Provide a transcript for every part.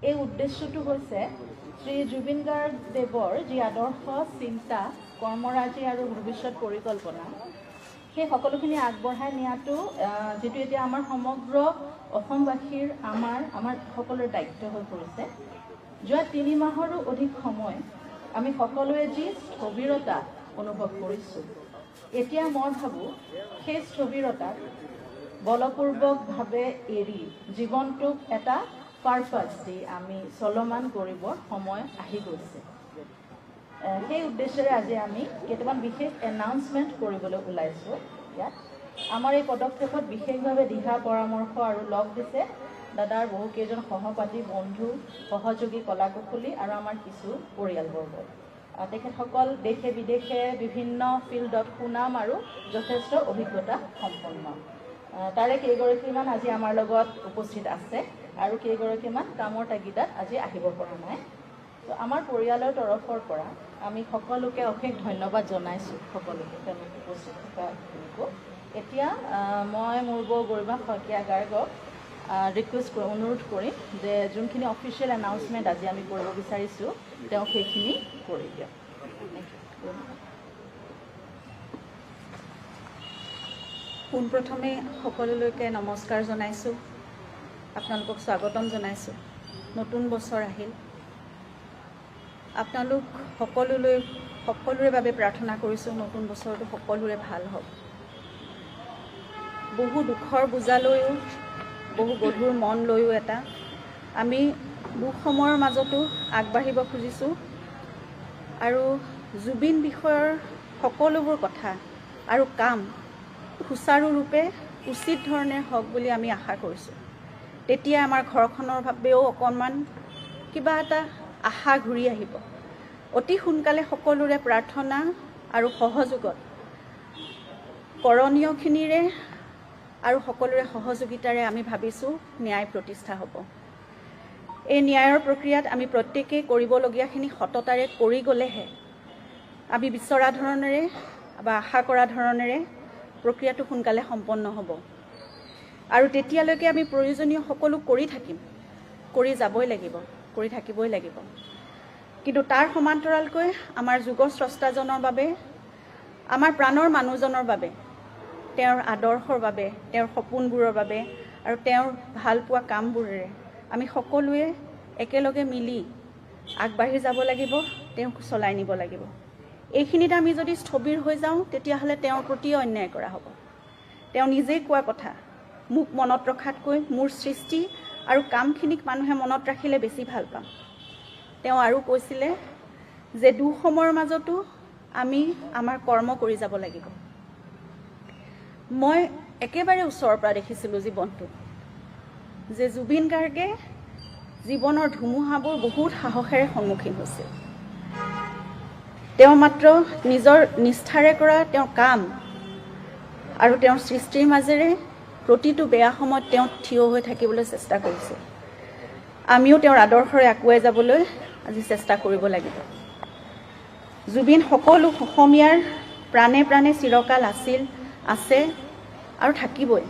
এই উদ্দেশ্যটো হৈছে শ্ৰী জুবিন গাৰ্গদেৱৰ যি আদৰ্শ চিন্তা কৰ্মৰাজি আৰু ভৱিষ্যত পৰিকল্পনা সেই সকলোখিনি আগবঢ়াই নিয়াটো যেটো এতিয়া আমাৰ সমগ্ৰ অসমবাসীৰ আমাৰ সকলোৰে দায়িত্ব হৈ পৰিছে। যোৱা 3 মাহৰো অধিক সময় আমি সকলোৱে যি স্থবিৰতা অনুভৱ কৰিছোঁ, এতিয়া মই ভাবোঁ সেই স্থবিৰতাক বলপূৰ্বকভাৱে এৰি জীৱনটোক এটা পাৰপাছ দি আমি চলমান কৰিবৰ সময় আহি গৈছে। সেই উদ্দেশ্যেৰে আজি আমি কেইটামান বিশেষ এনাউন্সমেণ্ট কৰিবলৈ ওলাইছোঁ। ইয়াত আমাৰ এই পদক্ষেপত বিশেষভাৱে দিহা পৰামৰ্শ আৰু লগ দিছে দাদাৰ বহুকেইজন সহপাঠী, বন্ধু, সহযোগী, কলাকুশলী আৰু আমাৰ কিছু পৰিয়ালবৰ্গ। তেখেতসকল দেশে বিদেশে বিভিন্ন ফিল্ডত সুনাম আৰু যথেষ্ট অভিজ্ঞতা সম্পন্ন। তাৰে কেইগৰাকীমান আজি আমাৰ লগত উপস্থিত আছে আৰু কেইগৰাকীমান কামৰ তাগিদাত আজি আহিব পৰা নাই। তো আমাৰ পৰিয়ালৰ তৰফৰ পৰা আমি সকলোকে অশেষ ধন্যবাদ জনাইছোঁ, সকলোকে তেওঁলোক উপস্থিত থকাখিনিকো। এতিয়া মই মোৰ বৌ গৰিমা শইকীয়া গাৰ্গক ৰিকুৱেষ্ট কৰি অনুৰোধ কৰিম যে যোনখিনি অফিচিয়েল এনাউন্সমেণ্ট আজি আমি কৰিব বিচাৰিছোঁ তেওঁ সেইখিনি কৰি দিয়ক। পোনপ্ৰথমে সকলোলৈকে নমস্কাৰ জনাইছোঁ, আপোনালোকক স্বাগতম জনাইছোঁ। নতুন বছৰ আহিল, আপোনালোক সকলোৰে বাবে প্ৰাৰ্থনা কৰিছোঁ নতুন বছৰটো সকলোৰে ভাল হওক। বহু দুখৰ বোজা লৈও, বহু গধুৰ মন লৈও আমি দুখ সময়ৰ মাজতো আগবাঢ়িব খুজিছোঁ আৰু জুবিন বিষয়ৰ সকলোবোৰ কথা আৰু কাম সুচাৰুৰূপে উচিত ধৰণে হওক বুলি আমি আশা কৰিছোঁ। তেতিয়া আমাৰ ঘৰখনৰ বাবেও অকণমান কিবা এটা আশা ঘূৰি আহিব। অতি সোনকালে সকলোৰে প্ৰাৰ্থনা আৰু সহযোগত কৰণীয়খিনিৰে আৰু সকলোৰে সহযোগিতাৰে আমি ভাবিছোঁ ন্যায় প্ৰতিষ্ঠা হ'ব। এই ন্যায়ৰ প্ৰক্ৰিয়াত আমি প্ৰত্যেকেই কৰিবলগীয়াখিনি সততাৰে কৰি গ'লেহে আমি বিচৰা ধৰণেৰে বা আশা কৰা ধৰণেৰে প্ৰক্ৰিয়াটো সোনকালে সম্পন্ন হ'ব। আৰু তেতিয়ালৈকে আমি প্ৰয়োজনীয় সকলো কৰি থাকিম, কৰি যাবই লাগিব, কৰি থাকিবই লাগিব। কিন্তু তাৰ সমান্তৰালকৈ আমাৰ যুগস্ৰষ্টাজনৰ বাবে, আমাৰ প্ৰাণৰ মানুহজনৰ বাবে, তেওঁৰ আদৰ্শৰ বাবে, তেওঁৰ সপোনবোৰৰ বাবে আৰু তেওঁৰ ভালপোৱা কামবোৰেৰে আমি সকলোৱে একেলগে মিলি আগবাঢ়ি যাব লাগিব, তেওঁক চলাই নিব লাগিব। এইখিনিত আমি যদি স্থবিৰ হৈ যাওঁ তেতিয়াহ'লে তেওঁৰ প্ৰতি অন্যায় কৰা হ'ব। তেওঁ নিজেই কোৱা কথা, মোক মনত ৰখাতকৈ মোৰ সৃষ্টি আৰু কামখিনিক মানুহে মনত ৰাখিলে বেছি ভাল পাম। তেওঁ আৰু কৈছিলে যে দুখ সময়ৰ মাজতো আমি আমাৰ কৰ্ম কৰি যাব লাগিব। মই একেবাৰে ওচৰৰ পৰা দেখিছিলোঁ জীৱনটো যে জুবিন গাৰ্গে জীৱনৰ ধুমুহাবোৰ বহুত সাহসেৰে সন্মুখীন হৈছিল। তেওঁ মাত্ৰ নিজৰ নিষ্ঠাৰে কৰা তেওঁৰ কাম আৰু তেওঁৰ সৃষ্টিৰ মাজেৰে প্ৰতিটো বেয়া সময়ত তেওঁ থিয় হৈ থাকিবলৈ চেষ্টা কৰিছিল। আমিও তেওঁৰ আদৰ্শৰে আগুৱাই যাবলৈ আজি চেষ্টা কৰিব লাগিব। জুবিন সকলো অসমীয়াৰ প্ৰাণে প্ৰাণে চিৰকাল আছিল, আছে আৰু থাকিবই।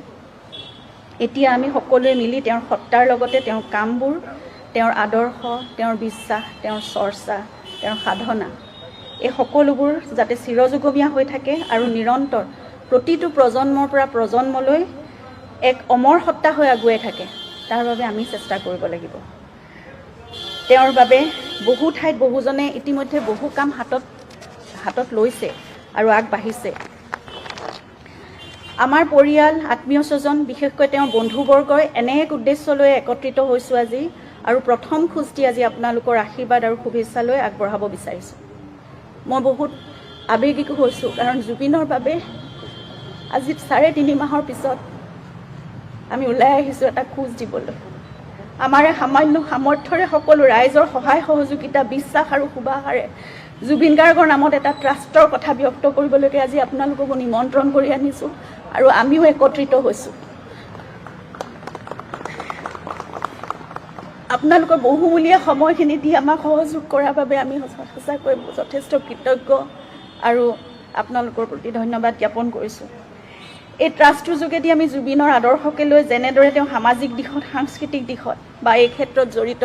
এতিয়া আমি সকলোৱে মিলি তেওঁৰ সত্তাৰ লগতে তেওঁৰ কামবোৰ, তেওঁৰ আদৰ্শ, তেওঁৰ বিশ্বাস, তেওঁৰ চৰ্চা, তেওঁৰ সাধনা, এই সকলোবোৰ যাতে চিৰযুগমীয়া হৈ থাকে আৰু নিৰন্তৰ প্ৰতিটো প্ৰজন্মৰ পৰা প্ৰজন্মলৈ এক অমৰ সত্তা হৈ আগুৱাই থাকে, তাৰ বাবে আমি চেষ্টা কৰিব লাগিব। তেওঁৰ বাবে বহু ঠাইত বহুজনে ইতিমধ্যে বহু কাম হাতত লৈছে আৰু আগবাঢ়িছে। আমাৰ পৰিয়াল, আত্মীয় স্বজন, বিশেষকৈ তেওঁৰ বন্ধুবৰ্গই এনে এক উদ্দেশ্যলৈ একত্ৰিত হৈছোঁ আজি আৰু প্ৰথম খোজটি আজি আপোনালোকৰ আশীৰ্বাদ আৰু শুভেচ্ছা লৈ আগবঢ়াব বিচাৰিছোঁ। মই বহুত আৱেগিক হৈছোঁ, কাৰণ জুবিনৰ বাবে আজি 3.5 মাহৰ পিছত আমি ওলাই আহিছোঁ এটা খোজ দিবলৈ। আমাৰ সামান্য সামৰ্থ্যৰে সকলো ৰাইজৰ সহায় সহযোগিতা, বিশ্বাস আৰু সুবাসেৰে জুবিন গাৰ্গৰ নামত এটা ট্ৰাষ্টৰ কথা ব্যক্ত কৰিবলৈকে আজি আপোনালোককো নিমন্ত্ৰণ কৰি আনিছোঁ আৰু আমিও একত্ৰিত হৈছোঁ। আপোনালোকৰ বহুমূলীয়া সময়খিনি দি আমাক সহযোগ কৰাৰ বাবে আমি সঁচাকৈ যথেষ্ট কৃতজ্ঞ আৰু আপোনালোকৰ প্ৰতি ধন্যবাদ জ্ঞাপন কৰিছোঁ। এই ট্ৰাষ্টৰ যোগেদি আমি জুবিনৰ আদৰ্শকে লৈ যেনেদৰে তেওঁ সামাজিক দিশত, সাংস্কৃতিক দিশত বা এই ক্ষেত্ৰত জড়িত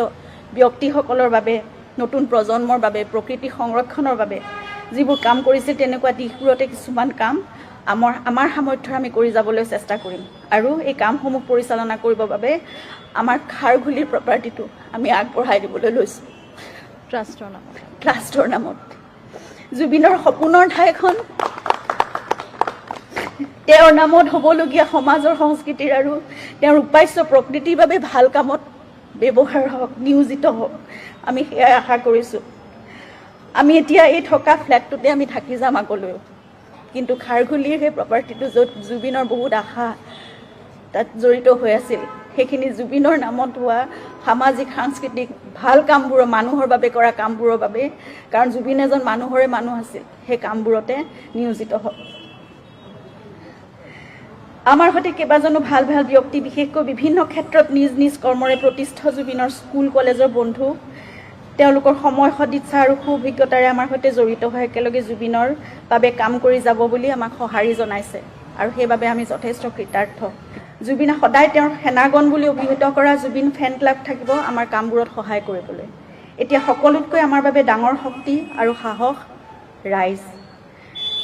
ব্যক্তিসকলৰ বাবে, নতুন প্ৰজন্মৰ বাবে, প্ৰকৃতি সংৰক্ষণৰ বাবে যিবোৰ কাম কৰিছিল, তেনেকুৱা দিশবোৰতে কিছুমান কাম আমাৰ সামৰ্থ্যৰে আমি কৰি যাবলৈ চেষ্টা কৰিম। আৰু এই কামসমূহ পৰিচালনা কৰিবৰ বাবে আমাৰ খাৰঘুলিৰ প্ৰপাৰ্টিটো আমি আগবঢ়াই দিবলৈ লৈছোঁ ট্ৰাষ্টৰ নামত। জুবিনৰ সপোনৰ ঠাইখন তেওঁৰ নামত হ'বলগীয়া সমাজৰ সংস্কৃতিৰ আৰু তেওঁৰ উপাস্য প্ৰকৃতিৰ বাবে ভাল কামত ব্যৱহাৰ হওক, নিয়োজিত হওক, আমি সেয়াই আশা কৰিছোঁ। আমি এতিয়া এই থকা ফ্লেটটোতে আমি থাকি যাম আগলৈও, কিন্তু খাৰঘুলিৰ সেই প্ৰপাৰ্টিটো, য'ত জুবিনৰ বহুত আশা তাত জড়িত হৈ আছিল, সেইখিনি জুবিনৰ নামত হোৱা সামাজিক সাংস্কৃতিক ভাল কামবোৰৰ, মানুহৰ বাবে কৰা কামবোৰৰ বাবে, কাৰণ জুবিন এজন মানুহৰে মানুহ আছিল, সেই কামবোৰতে নিয়োজিত হওক। আমাৰ সৈতে কেইবাজনো ভাল ভাল ব্যক্তি, বিশেষকৈ বিভিন্ন ক্ষেত্ৰত নিজ নিজ কৰ্মৰে প্ৰতিষ্ঠিত জুবিনৰ স্কুল কলেজৰ বন্ধু, তেওঁলোকৰ সময় সদিচ্ছা আৰু সু অভিজ্ঞতাৰে আমাৰ সৈতে জড়িত হৈ একেলগে জুবিনৰ বাবে কাম কৰি যাব বুলি আমাক সঁহাৰি জনাইছে, আৰু সেইবাবে আমি যথেষ্ট কৃতাৰ্থ। জুবিনে সদায় তেওঁৰ সেনাগণ বুলি অভিহিত কৰা জুবিন ফেন ক্লাব থাকিব আমাৰ কামবোৰত সহায় কৰিবলৈ। এতিয়া সকলোতকৈ আমাৰ বাবে ডাঙৰ শক্তি আৰু সাহস ৰাইজ।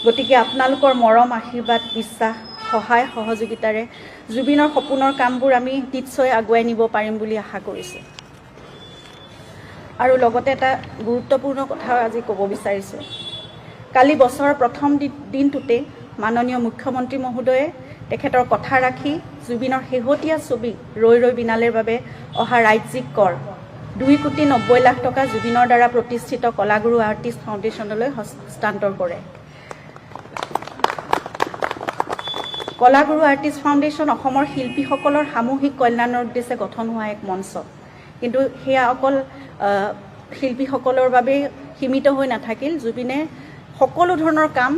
গতিকে আপোনালোকৰ মৰম, আশীৰ্বাদ, বিশ্বাস, সহায় সহযোগিতাৰে জুবিনৰ সপোনৰ কামবোৰ আমি নিশ্চয় আগুৱাই নিব পাৰিম বুলি আশা কৰিছোঁ। আৰু লগতে এটা গুৰুত্বপূৰ্ণ কথা আজি ক'ব বিচাৰিছোঁ। কালি বছৰৰ প্ৰথম দিনটোতে মাননীয় মুখ্যমন্ত্ৰী মহোদয়ে তেখেতৰ কথা ৰাখি জুবিনৰ শেহতীয়া ছবি ৰৈ ৰৈ বিনালেৰ বাবে অহা ৰাজ্যিক কৰ 2,90,00,000 টকা জুবিনৰ দ্বাৰা প্ৰতিষ্ঠিত কলাগুৰু আৰ্টিষ্ট ফাউণ্ডেশ্যনলৈ হস্তান্তৰ কৰে। কলাগুৰু আৰ্টিষ্ট ফাউণ্ডেশ্যন অসমৰ শিল্পীসকলৰ সামূহিক কল্যাণৰ উদ্দেশ্যে গঠন হোৱা এক মঞ্চ, কিন্তু সেয়া অকল শিল্পীসকলৰ বাবে সীমিত হৈ নাথাকিল। জুবিনে সকলো ধৰণৰ কাম,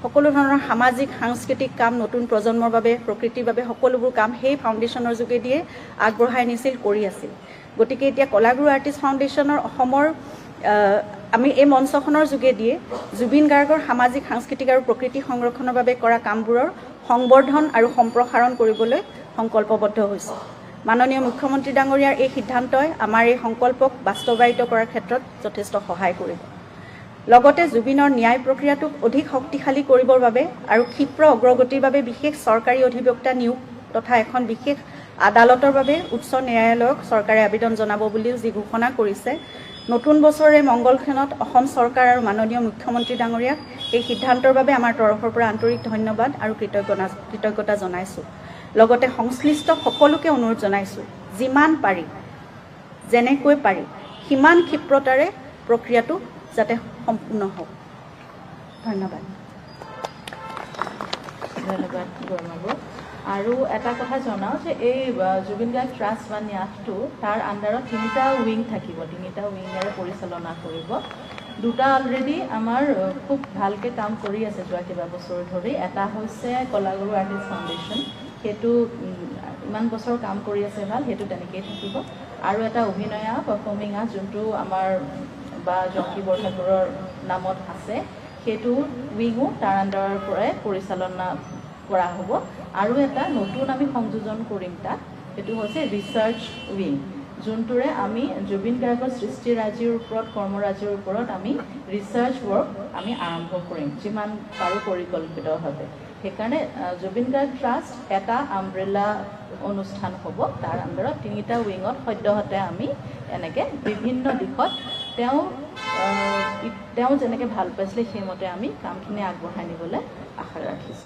সকলো ধৰণৰ সামাজিক সাংস্কৃতিক কাম, নতুন প্ৰজন্মৰ বাবে, প্ৰকৃতিৰ বাবে সকলোবোৰ কাম সেই ফাউণ্ডেশ্যনৰ যোগেদিয়ে আগবঢ়াই নিছিল, কৰি আছিল। গতিকে এতিয়া কলাগুৰু আৰ্টিষ্ট ফাউণ্ডেশ্যনৰ অসমৰ আমি এই মঞ্চখনৰ যোগেদিয়ে জুবিন গাৰ্গৰ সামাজিক সাংস্কৃতিক আৰু প্ৰকৃতি সংৰক্ষণৰ বাবে কৰা কামবোৰৰ সংবৰ্ধন আৰু সম্প্ৰসাৰণ কৰিবলৈ সংকল্পবদ্ধ হৈছোঁ। মাননীয় মুখ্যমন্ত্ৰী ডাঙৰীয়াৰ এই সিদ্ধান্তই আমাৰ এই সংকল্পক বাস্তৱায়িত কৰাৰ ক্ষেত্ৰত যথেষ্ট সহায় কৰিব। লগতে জুবিনৰ ন্যায় প্ৰক্ৰিয়াটোক অধিক শক্তিশালী কৰিবৰ বাবে আৰু ক্ষীপ্ৰ অগ্ৰগতিৰ বাবে বিশেষ চৰকাৰী অধিবক্তা নিয়োগ তথা এখন বিশেষ আদালতৰ বাবে উচ্চ ন্যায়ালয়ক চৰকাৰে আবেদন জনাব বুলিও যি ঘোষণা কৰিছে, নতুন বছৰে মংগলক্ষণত অসম চৰকাৰ আৰু মাননীয় মুখ্যমন্ত্ৰী ডাঙৰীয়াক এই সিদ্ধান্তৰ বাবে আমাৰ তৰফৰ পৰা আন্তৰিক ধন্যবাদ আৰু কৃতজ্ঞতা জনাইছোঁ। লগতে সংশ্লিষ্ট সকলোকে অনুৰোধ জনাইছোঁ, যিমান পাৰি, যেনেকৈ পাৰি, সিমান ক্ষিপ্ৰতাৰে প্ৰক্ৰিয়াটো যাতে সম্পূৰ্ণ হওক। ধন্যবাদ। ধন্যবাদ গৌৰমাবু। আৰু এটা কথা জনাওঁ যে এই জুবিন গাৰ্গ ট্ৰাষ্ট বা ন্যাসটো তাৰ আণ্ডাৰত 3টা উইং থাকিব, 3টা উইঙেৰে পৰিচালনা কৰিব। 2টা অলৰেডি আমাৰ খুব ভালকৈ কাম কৰি আছে যোৱা কেইবাবছৰ ধৰি। এটা হৈছে কলাগুৰু আৰ্টিষ্ট ফাউণ্ডেশ্যন, সেইটো ইমান বছৰ কাম কৰি আছে ভাল, সেইটো তেনেকৈয়ে থাকিব। আৰু এটা অভিনয়া পাৰফৰ্মিং আৰ্ট, যোনটো আমাৰ বা জংকী বৰঠাকুৰৰ নামত আছে, সেইটো উইঙো তাৰ আণ্ডাৰৰ পৰাই পৰিচালনা কৰা হ'ব। আৰু এটা নতুন আমি সংযোজন কৰিম তাত, সেইটো হৈছে ৰিচাৰ্চ উইং, যোনটোৰে আমি জুবিন গাৰ্গৰ সৃষ্টিৰাজিৰ ওপৰত, কৰ্মৰাজিৰ ওপৰত আমি ৰিচাৰ্চ ৱৰ্ক আমি আৰম্ভ কৰিম, যিমান পাৰোঁ পৰিকল্পিতভাৱে। সেইকাৰণে জুবিন গাৰ্গ ট্ৰাষ্ট এটা আমব্ৰেলা অনুষ্ঠান হ'ব, তাৰ আণ্ডাৰত 3টা উইঙত সদ্যহতে আমি এনেকৈ বিভিন্ন দিশত তেওঁ যেনেকৈ ভাল পাইছিলে সেইমতে আমি কামখিনি আগবঢ়াই নিবলৈ আশা ৰাখিছোঁ।